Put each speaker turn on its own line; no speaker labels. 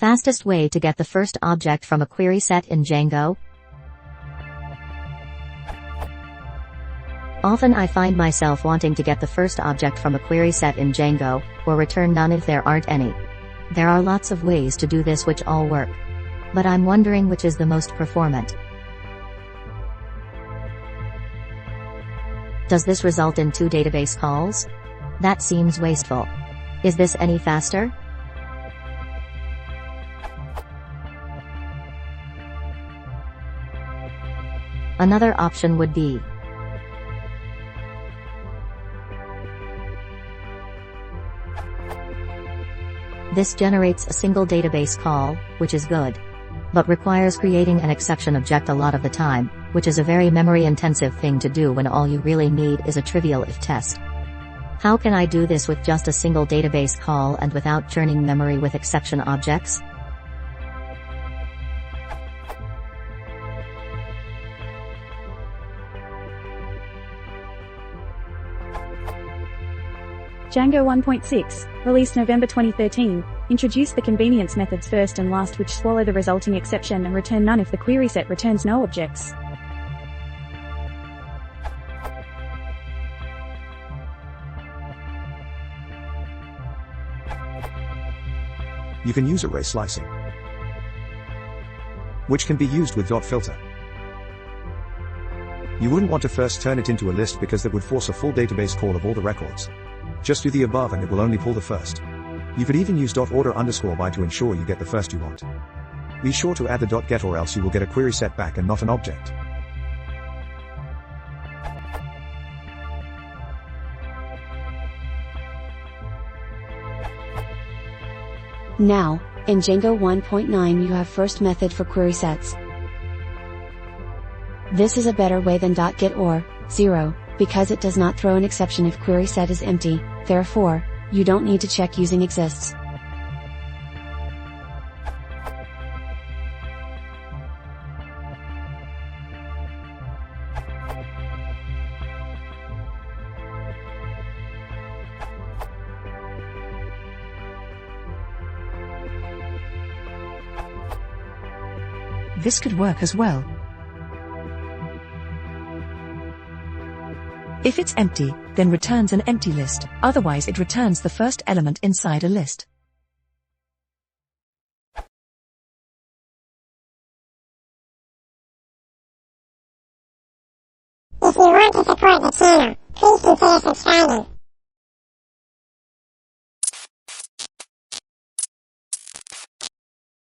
Fastest way to get the first object from a query set in Django? Often I find myself wanting to get the first object from a query set in Django, or return none if there aren't any. There are lots of ways to do this which all work. But I'm wondering which is the most performant. Does this result in 2 database calls? That seems wasteful. Is this any faster? Another option would be this generates a single database call, which is good, but requires creating an exception object a lot of the time, which is a very memory-intensive thing to do when all you really need is a trivial if test. How can I do this with just a single database call and without churning memory with exception objects?
Django 1.6, released November 2013, introduced the convenience methods first and last, which swallow the resulting exception and return none if the query set returns no objects.
You can use array slicing, which can be used with dot filter. You wouldn't want to first turn it into a list because that would force a full database call of all the records. Just do the above and it will only pull the first. You could even use .order_by to ensure you get the first you want. Be sure to add the .get or else you will get a query set back and not an object.
Now, in Django 1.9 you have first method for query sets. This is a better way than .get or 0, because it does not throw an exception if query set is empty, therefore, you don't need to check using exists.
This could work as well. If it's empty, then returns an empty list, otherwise it returns the first element inside a list.
If you want to support the channel, please consider subscribing.